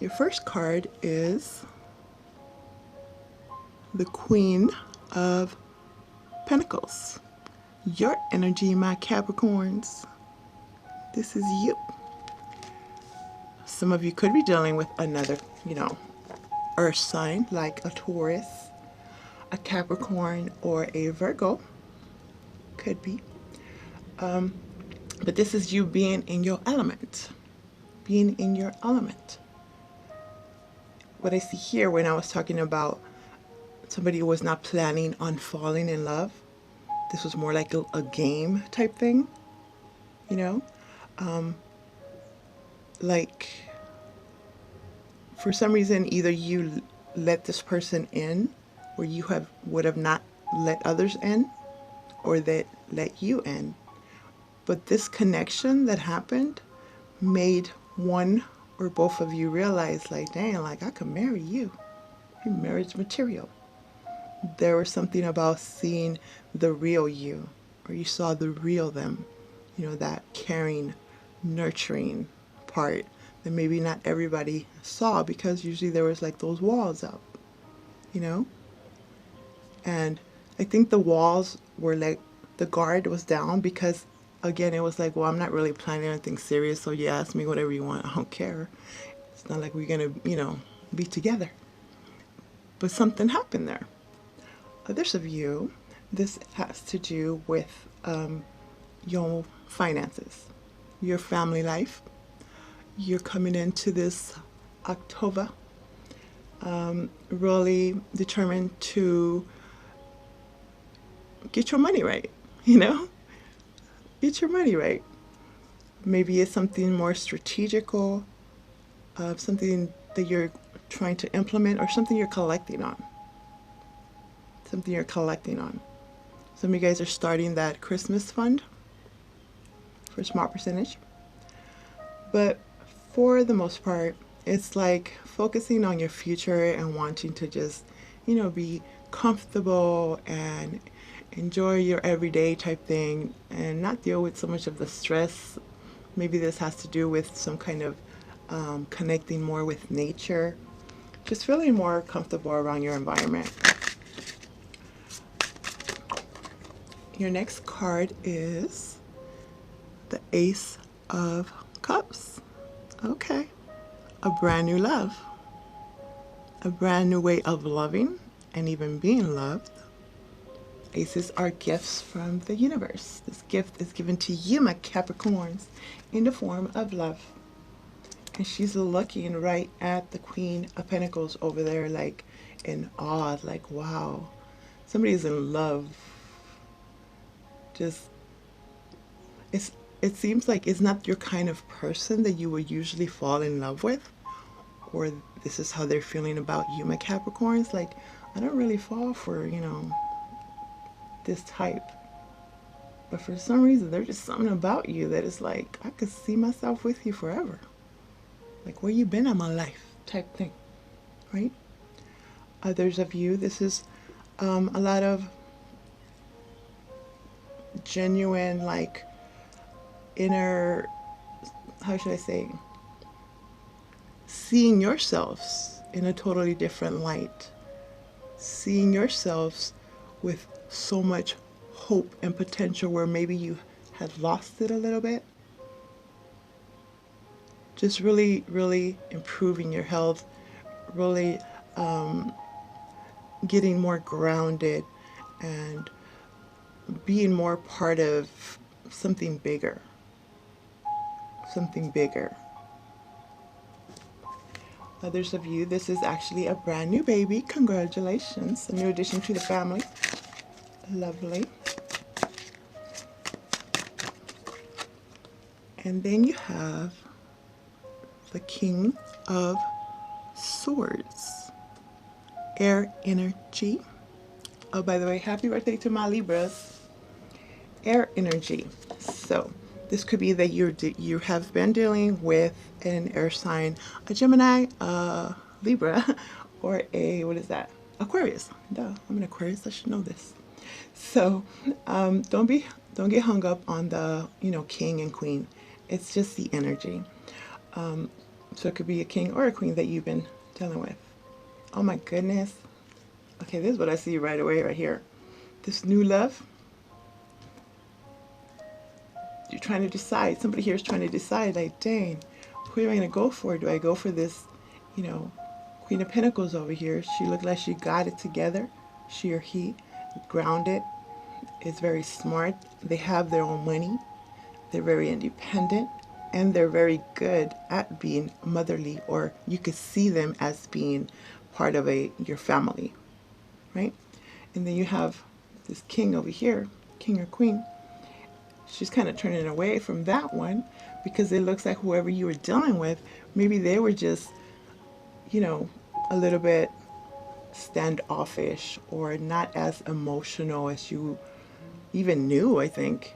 Your first card is the Queen of Pentacles. Your energy, my Capricorns. This is you. Some of you could be dealing with another, earth sign like a Taurus, a Capricorn, or a Virgo. Could be. But this is you being in your element. Being in your element. What I see here when I was talking about somebody who was not planning on falling in love, this was more like a game type thing, like for some reason either you let this person in or you would have not let others in, or they let you in. But this connection that happened made one or both of you realize, like, dang, like I could marry you. You're marriage material. There was something about seeing the real you, or you saw the real them, that caring, nurturing part that maybe not everybody saw, because usually there was like those walls up, and I think the walls were like, the guard was down because, again, it was like, well, I'm not really planning anything serious, so you ask me whatever you want, I don't care. It's not like we're gonna, be together. But something happened there. Others of you, this has to do with your finances, your family life. You're coming into this October really determined to get your money right, Get your money right. Maybe it's something more strategical, something that you're trying to implement, or something you're collecting on. Something you're collecting on. Some of you guys are starting that Christmas fund for a small percentage. But for the most part, it's like focusing on your future and wanting to just, be comfortable and enjoy your everyday type thing and not deal with so much of the stress. Maybe this has to do with some kind of connecting more with nature, just feeling more comfortable around your environment. Your next card is the Ace of Cups. Okay. A brand new love. A brand new way of loving and even being loved. Aces are gifts from the universe. This gift is given to you, my Capricorns, in the form of love. And she's looking right at the Queen of Pentacles over there, like in awe, like, wow, somebody's in love. Just, it seems like it's not your kind of person that you would usually fall in love with, or this is how they're feeling about you, my Capricorns. Like, I don't really fall for, this type. But for some reason, there's just something about you that is like, I could see myself with you forever. Like, where you been in my life type thing, right? Others of you, this is a lot of genuine, like, inner, how should I say, seeing yourselves in a totally different light. Seeing yourselves with so much hope and potential where maybe you had lost it a little bit. Just really, really improving your health, really getting more grounded and being more part of something bigger. Something bigger. Others of you, this is actually a brand new baby. Congratulations. A new addition to the family. Lovely. And then you have the King of Swords. Air energy. Oh, by the way, happy birthday to my Libras. Air energy. So this could be that you have been dealing with an air sign, a Gemini, a Libra, or a, what is that? Aquarius. Duh, I'm an Aquarius, I should know this. So don't get hung up on the, king and queen. It's just the energy. So it could be a king or a queen that you've been dealing with. Oh my goodness. Okay, this is what I see right away right here. This new love. You're trying to decide. Somebody here is trying to decide, like, dang, who am I going to go for? Do I go for this, you know, Queen of Pentacles over here? She looked like she got it together. She or he, grounded, is very smart. They have their own money. They're very independent. And they're very good at being motherly, or you could see them as being part of your family, right? And then you have this king over here, king or queen. She's kind of turning away from that one because it looks like whoever you were dealing with, maybe they were just, you know, a little bit standoffish or not as emotional as you even knew, I think.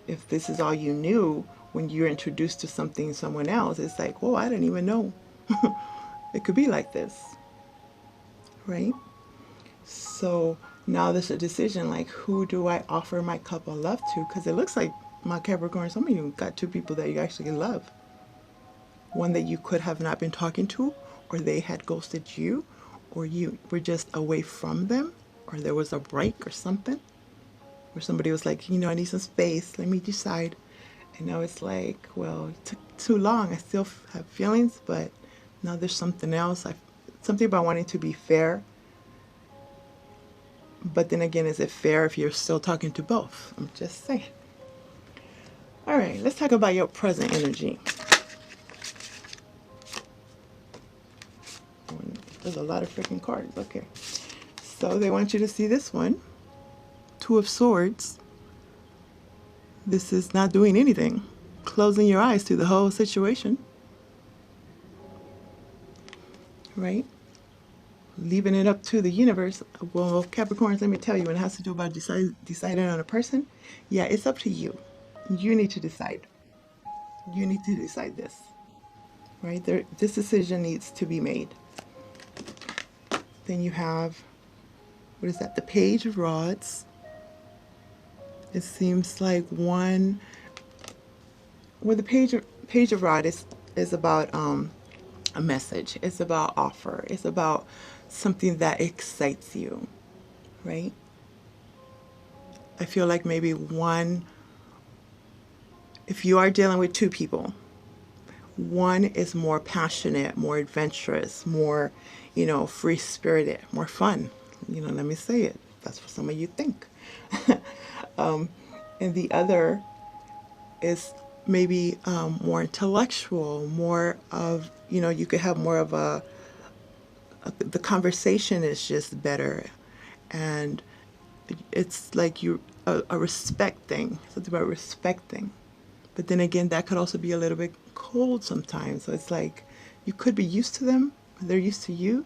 If this is all you knew when you're introduced to something, someone else, it's like, whoa, I didn't even know it could be like this, right? So now there's a decision, like, who do I offer my cup of love to? Because it looks like, my Capricorn, some of you got two people that you actually love. One that you could have not been talking to, or they had ghosted you, or you were just away from them, or there was a break or something, where somebody was like, you know, I need some space, let me decide. And now it's like, well, it took too long. I still have feelings, but now there's something else. Something about wanting to be fair. But then again, is it fair if you're still talking to both? I'm just saying. All right, let's talk about your present energy. There's a lot of freaking cards. Okay. So they want you to see this one. Two of Swords. This is not doing anything. Closing your eyes to the whole situation. Right? Leaving it up to the universe. Well, Capricorns, let me tell you, when it has to do about deciding on a person, yeah, it's up to you. You need to decide. You need to decide this. Right? This decision needs to be made. Then you have, what is that? The Page of Rods. It seems like one, well, the Page of Rod is about a message. It's about offer. It's about something that excites you, right? I feel like maybe one, if you are dealing with two people, one is more passionate, more adventurous, more, you know, free-spirited, more fun. You know, let me say it. That's what some of you think. And the other is maybe more intellectual, more of, you know, you could have more of the conversation is just better. And it's like a respect thing, something about respecting. But then again, that could also be a little bit cold sometimes. So it's like you could be used to them, they're used to you,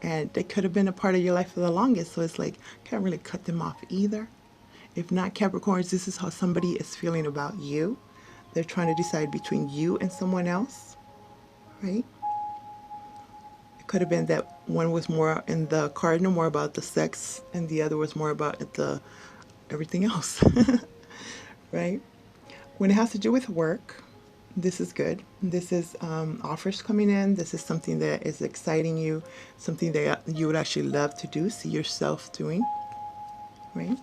and they could have been a part of your life for the longest. So it's like, can't really cut them off either. If not, Capricorns, this is how somebody is feeling about you. They're trying to decide between you and someone else, right? It could have been that one was more in the cardinal, more about the sex, and the other was more about the everything else, right? When it has to do with work, this is good. This is offers coming in. This is something that is exciting you, something that you would actually love to do, see yourself doing, right?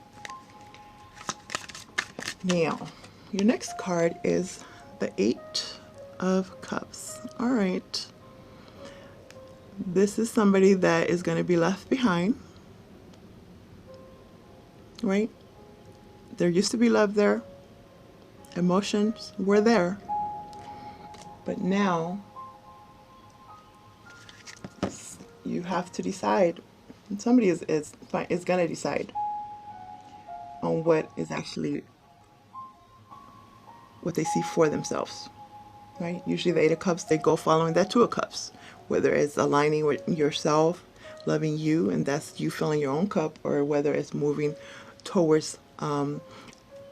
Now, your next card is the Eight of Cups. All right. This is somebody that is going to be left behind, right? There used to be love there. Emotions were there. But now, you have to decide. Somebody is going to decide on what is actually what they see for themselves, right? Usually the Eight of Cups, they go following that Two of Cups, whether it's aligning with yourself, loving you, and that's you filling your own cup, or whether it's moving towards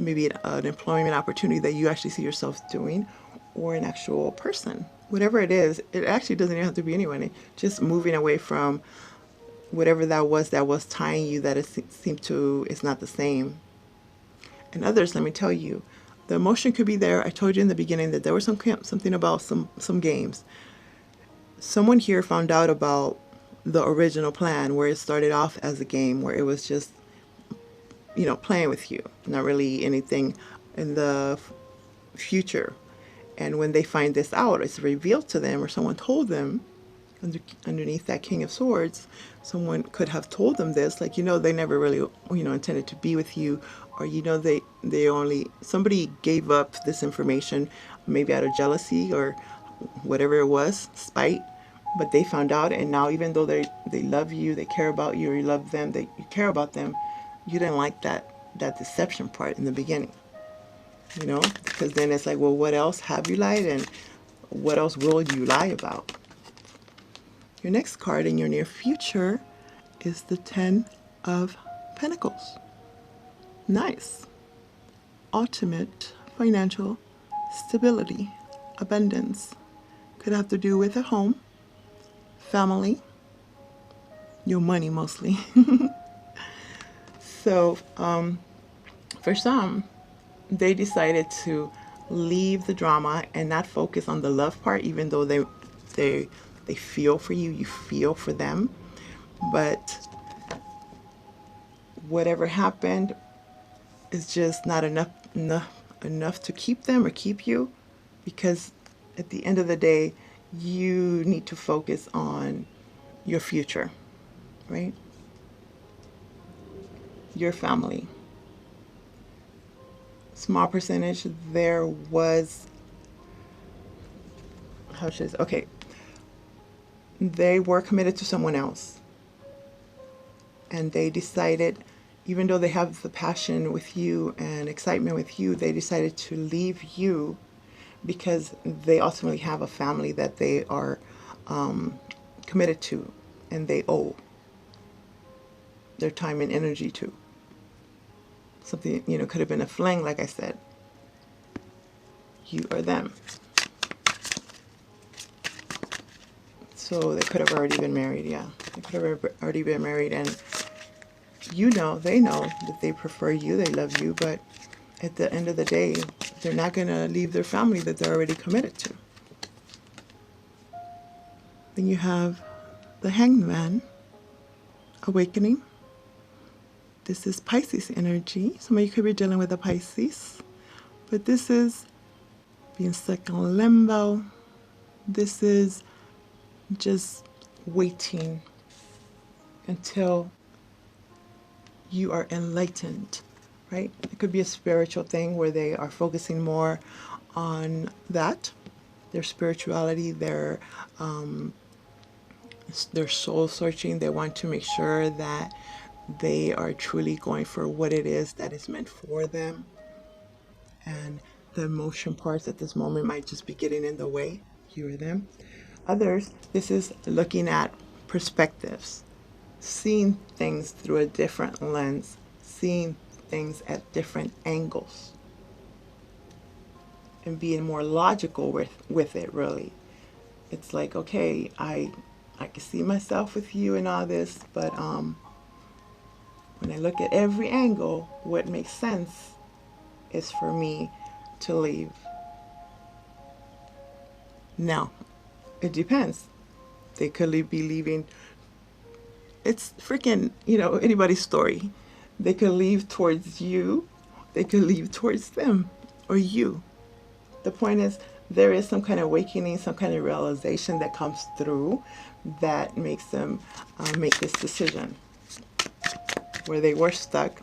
maybe an employment opportunity that you actually see yourself doing, or an actual person. Whatever it is, it actually doesn't even have to be anyone. Just moving away from whatever that was tying you, that it seemed to is not the same. And others, let me tell you, the emotion could be there. I told you in the beginning that there was something about some games. someone here found out about the original plan where it started off as a game where it was just, playing with you, not really anything in the future. And when they find this out, it's revealed to them, or someone told them underneath that King of Swords, someone could have told them this, like, they never really, intended to be with you, or, they only, somebody gave up this information, maybe out of jealousy or whatever it was, spite, but they found out, and now even though they love you, they care about you, or you love them, you care about them, you didn't like that deception part in the beginning, because then it's like, well, what else have you lied, and what else will you lie about? Your next card in your near future is the Ten of Pentacles. Nice. Ultimate financial stability, abundance. Could have to do with a home, family, your money mostly. So for some, they decided to leave the drama and not focus on the love part, even though they feel for you, you feel for them. But whatever happened is just not enough to keep them or keep you, because at the end of the day, you need to focus on your future, right? Your family. Small percentage, there was, how should I say, okay, they were committed to someone else, and they decided, even though they have the passion with you and excitement with you, they decided to leave you because they ultimately have a family that they are committed to, and they owe their time and energy to. Something, could have been a fling, like I said. You or them. So they could have already been married, yeah. They could have already been married, and they know that they prefer you, they love you, but at the end of the day, they're not going to leave their family that they're already committed to. Then you have the Hanged Man, awakening. This is Pisces energy. Some of you could be dealing with a Pisces, but this is being stuck in limbo. This is just waiting until you are enlightened, right? It could be a spiritual thing where they are focusing more on that, their spirituality, their soul searching. They want to make sure that they are truly going for what it is that is meant for them. And the emotion parts at this moment might just be getting in the way, you or them. Others, this is looking at perspectives, seeing things through a different lens, seeing things at different angles, and being more logical with it, really. It's like, okay, I can see myself with you and all this, but when I look at every angle, what makes sense is for me to leave. Now, it depends. They could be leaving. It's freaking, anybody's story. They could leave towards you. They could leave towards them or you. The point is, there is some kind of awakening, some kind of realization that comes through that makes them make this decision. Where they were stuck,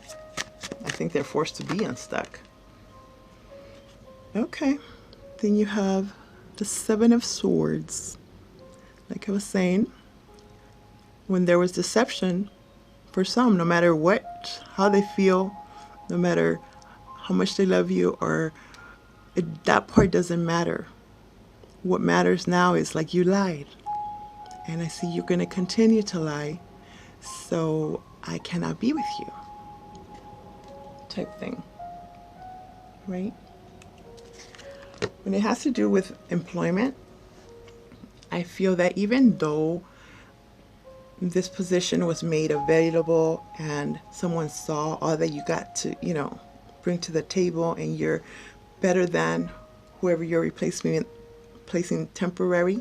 I think they're forced to be unstuck. Okay, then you have the Seven of Swords. Like I was saying, when there was deception, for some, no matter how they feel, no matter how much they love you, that part doesn't matter. What matters now is, like, you lied, and I see you're going to continue to lie, so I cannot be with you, type thing, right? When it has to do with employment, I feel that even though this position was made available and someone saw all that you got to, bring to the table, and you're better than whoever you're replacing temporary,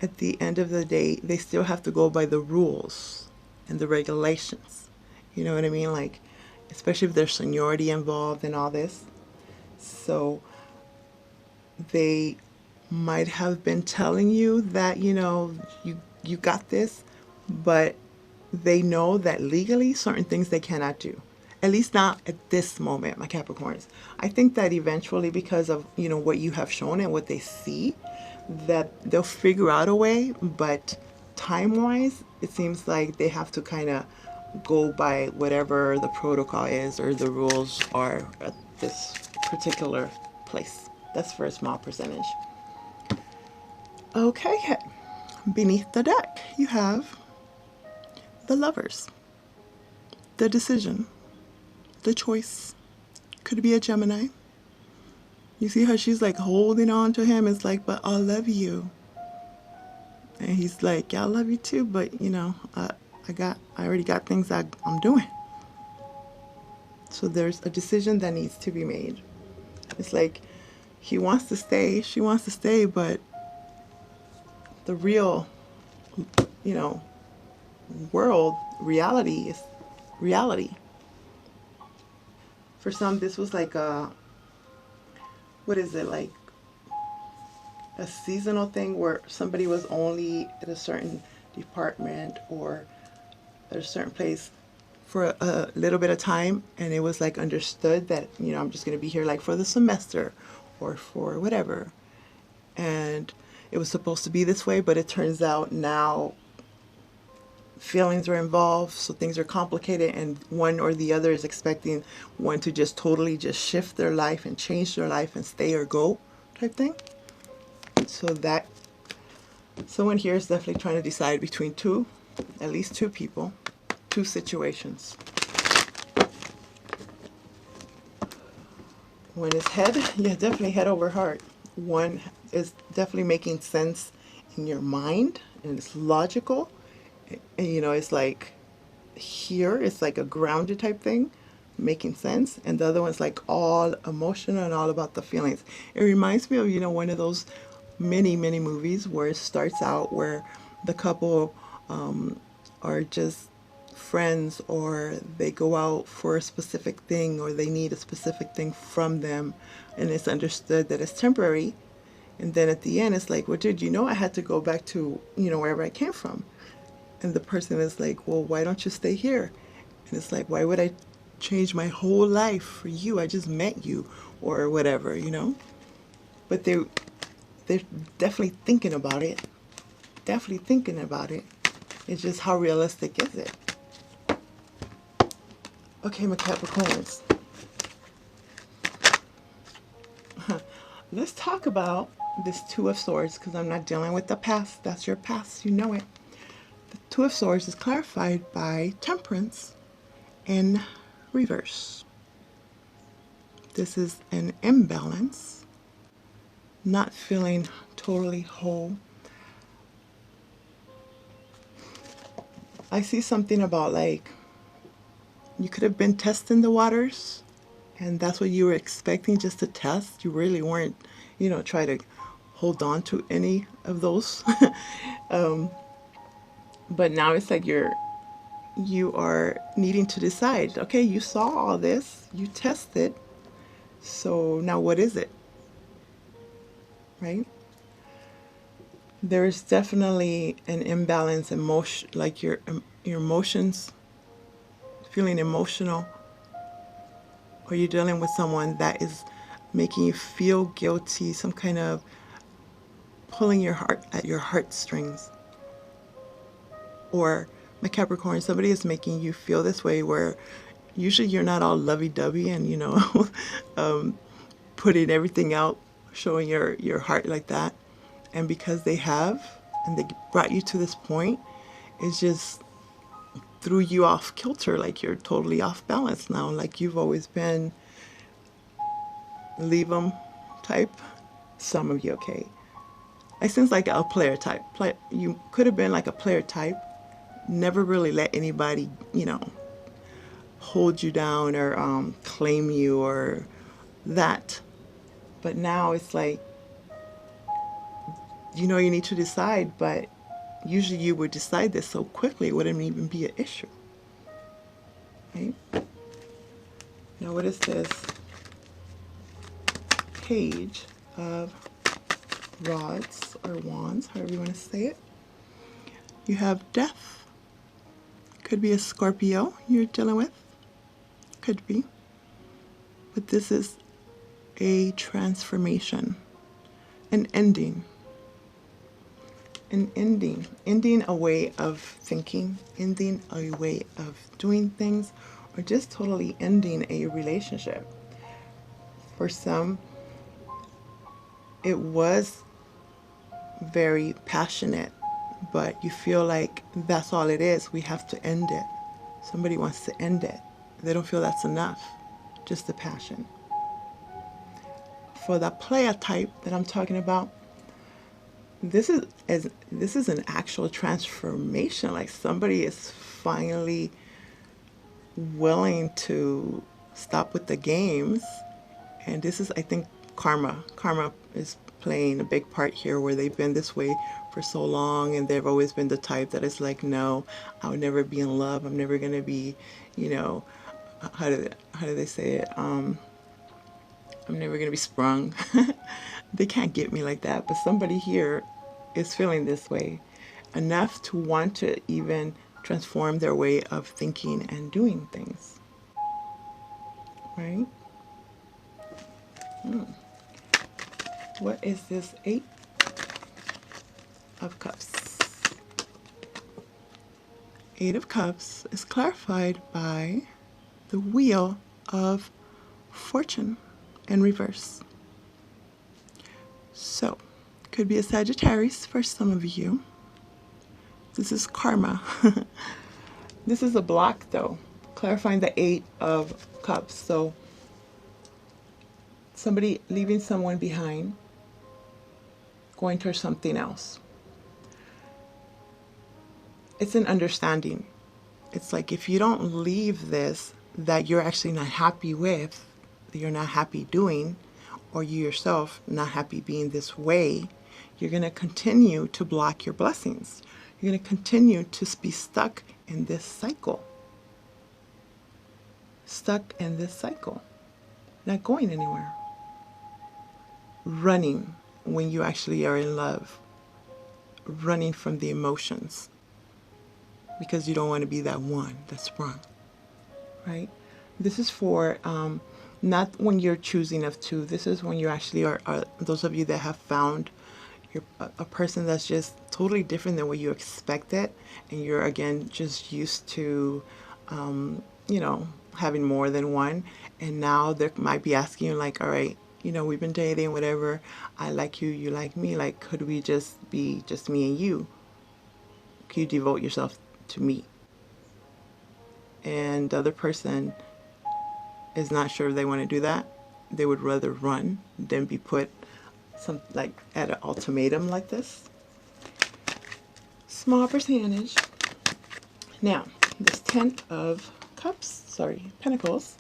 at the end of the day, they still have to go by the rules and the regulations. You know what I mean? Like, especially if there's seniority involved and all this. So they might have been telling you that, you got this, but they know that legally certain things they cannot do. At least not at this moment, my Capricorns. I think that eventually, because of, what you have shown and what they see, that they'll figure out a way, but time-wise, it seems like they have to kind of go by whatever the protocol is or the rules are at this particular place. That's for a small percentage. Okay, beneath the deck, you have the Lovers, the decision, the choice. Could be a Gemini. You see how she's like holding on to him. It's like, but I love you. And he's like, yeah, I love you too, but I already got things I'm doing. So there's a decision that needs to be made. It's like he wants to stay, she wants to stay, but the real, world reality is reality. For some, this was like what is it, like a seasonal thing where somebody was only at a certain department or at a certain place for a little bit of time, and it was like understood that, I'm just going to be here like for the semester or for whatever. And it was supposed to be this way, but it turns out now feelings are involved, so things are complicated, and one or the other is expecting one to just totally just shift their life and change their life and stay or go type thing. So that someone here is definitely trying to decide between two, at least two people, two situations. One is head, yeah, definitely head over heart. One is definitely making sense in your mind and it's logical. And it's like here, it's like a grounded type thing, making sense. And the other one's like all emotional and all about the feelings. It reminds me of, one of those many, many movies where it starts out where the couple are just friends, or they go out for a specific thing, or they need a specific thing from them, and it's understood that it's temporary. And then at the end, it's like, well, dude, I had to go back to, wherever I came from. And the person is like, well, why don't you stay here? And it's like, why would I change my whole life for you? I just met you, or whatever, But they're definitely thinking about it. Definitely thinking about it. It's just how realistic is it? Okay, my Capricorns. Let's talk about this Two of Swords, because I'm not dealing with the past. That's your past. You know it. The Two of Swords is clarified by Temperance in reverse. This is an imbalance, not feeling totally whole. I see something about like you could have been testing the waters, and that's what you were expecting, just to test. You really weren't, try to hold on to any of those. But now it's like you are needing to decide, okay, you saw all this, you tested, so now what is it? Right? There is definitely an imbalance in emotion, like your emotions, feeling emotional, or you're dealing with someone that is making you feel guilty, some kind of pulling your heart at your heartstrings. Or, my Capricorn, somebody is making you feel this way where usually you're not all lovey-dovey and, putting everything out, showing your heart like that. And because they have, and they brought you to this point, it's just threw you off kilter, like you're totally off balance now, like you've always been leave them type. Some of you, okay. It seems like a player type. You could have been like a player type, never really let anybody, hold you down or claim you or that. But now it's like you know you need to decide, but usually you would decide this so quickly it wouldn't even be an issue. Right? Now what is this? Page of rods or wands, however you want to say it. You have death. Could be a Scorpio you're dealing with. Could be. But this is a transformation, an ending. An ending. Ending a way of thinking, ending a way of doing things, or just totally ending a relationship. For some, it was very passionate, but you feel like that's all it is. We have to end it. Somebody wants to end it. They don't feel that's enough, just the passion. For the player type that I'm talking about, this is an actual transformation. Like somebody is finally willing to stop with the games, and this is, I think, karma. Karma is playing a big part here, where they've been this way for so long, and they've always been the type that is like, no, I would never be in love. I'm never gonna be, you know, how do they say it? I'm never gonna be sprung. They can't get me like that. But somebody here is feeling this way enough to want to even transform their way of thinking and doing things. Right? What is this? 8 of Cups. 8 of Cups is clarified by the Wheel of Fortune in reverse. So, could be a Sagittarius for some of you. This is karma. This is a block though, clarifying the 8 of Cups. So, somebody leaving someone behind, going towards something else. It's an understanding. It's like if you don't leave this that you're actually not happy with, that you're not happy doing, or you yourself not happy being this way, you're going to continue to block your blessings. You're going to continue to be stuck in this cycle. Stuck in this cycle. Not going anywhere. Running when you actually are in love. Running from the emotions. Because you don't want to be that one that's sprung. Right? This is for not when you're choosing of two. This is when you actually are those of you that have found a person that's just totally different than what you expected, and you're again just used to you know, having more than one, and now they might be asking you like, all right, you know, we've been dating, whatever, I like you, you like me, like could we just be just me and you? Could you devote yourself to me? And the other person is not sure if they want to do that. They would rather run than be put some like at an ultimatum like this. Small percentage. Now, this 10 of Pentacles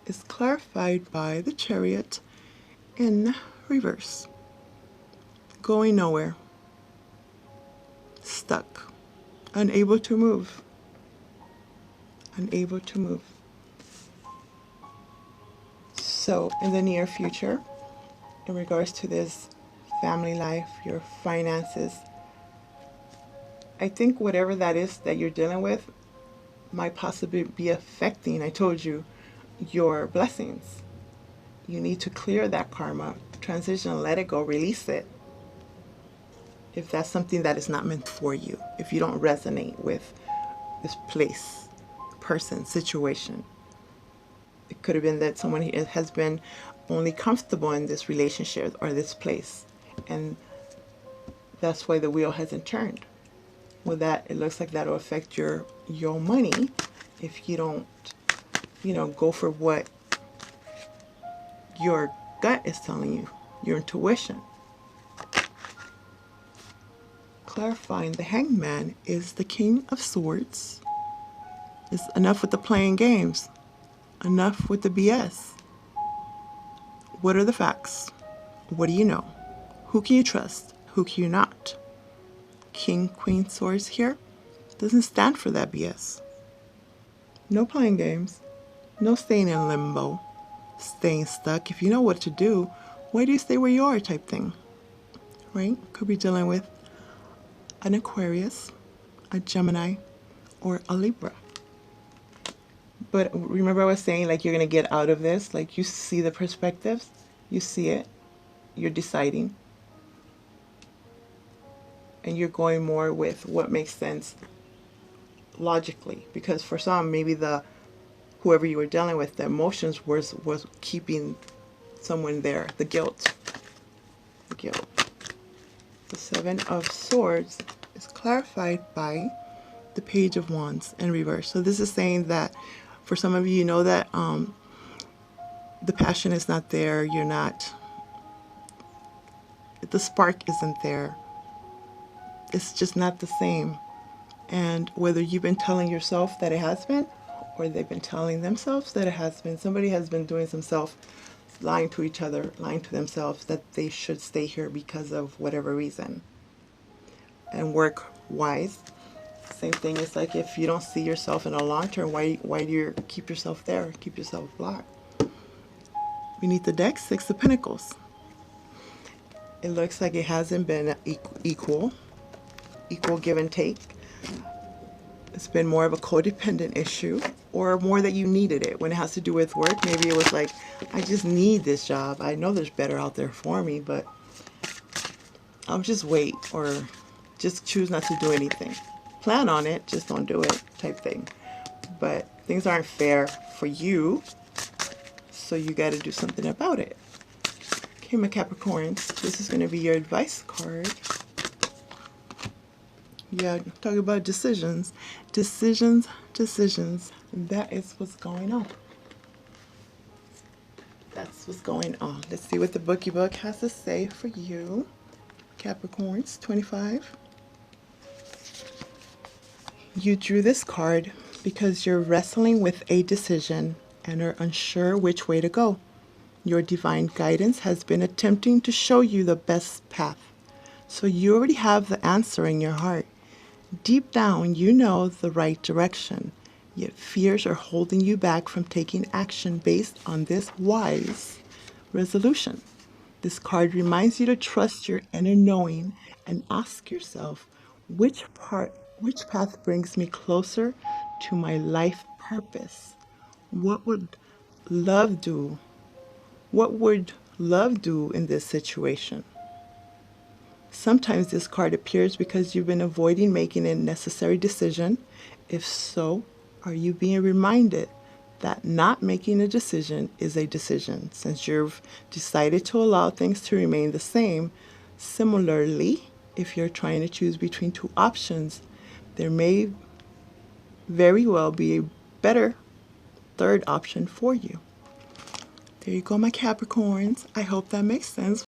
is clarified by the Chariot in reverse. Going nowhere. Stuck. Unable to move. Unable to move. So, in the near future, in regards to this family life, your finances, I think whatever that is that you're dealing with might possibly be affecting, I told you, your blessings. You need to clear that karma, transition, let it go, release it. If that's something that is not meant for you, if you don't resonate with this place, person, situation. It could have been that someone has been only comfortable in this relationship or this place, and that's why the wheel hasn't turned. Well, that it looks like that will affect your money if you don't, you know, go for what your gut is telling you, your intuition. Clarifying the Hangman is the King of Swords. It's enough with the playing games. Enough with the BS. What are the facts? What do you know? Who can you trust? Who can you not? King, Queen, Swords here doesn't stand for that BS. No playing games. No staying in limbo. Staying stuck. If you know what to do, why do you stay where you are type thing? Right? Could be dealing with an Aquarius, a Gemini, or a Libra. But remember I was saying, like, you're going to get out of this. Like, you see the perspectives. You see it. You're deciding. And you're going more with what makes sense logically. Because for some, maybe whoever you were dealing with, the emotions was keeping someone there. The guilt. The guilt. The Seven of Swords is clarified by the Page of Wands in reverse. So this is saying that for some of you, you know that the passion is not there. You're not, the spark isn't there. It's just not the same. And whether you've been telling yourself that it has been, or they've been telling themselves that it has been, somebody has been doing some lying to each other, lying to themselves that they should stay here because of whatever reason. And work-wise, same thing. It's like if you don't see yourself in the long term, why do you keep yourself there? Keep yourself blocked. We need the deck, Six of Pentacles. It looks like it hasn't been equal give and take. It's been more of a codependent issue, or more that you needed it. When it has to do with work, maybe it was like, I just need this job. I know there's better out there for me, but I'll just wait, or just choose not to do anything. Plan on it, just don't do it type thing. But things aren't fair for you, so you got to do something about it. Okay, my Capricorns, this is going to be your advice card. Yeah, talk about decisions. Decisions. That is what's going on. That's what's going on. Let's see what the bookie book has to say for you. Capricorns, 25. You drew this card because you're wrestling with a decision and are unsure which way to go. Your divine guidance has been attempting to show you the best path. So you already have the answer in your heart. Deep down, you know the right direction, yet fears are holding you back from taking action based on this wise resolution. This card reminds you to trust your inner knowing and ask yourself, which path brings me closer to my life purpose? What would love do? What would love do in this situation? Sometimes this card appears because you've been avoiding making a necessary decision. If so, are you being reminded that not making a decision is a decision, since you've decided to allow things to remain the same? Similarly, if you're trying to choose between two options, there may very well be a better third option for you. There you go, my Capricorns. I hope that makes sense.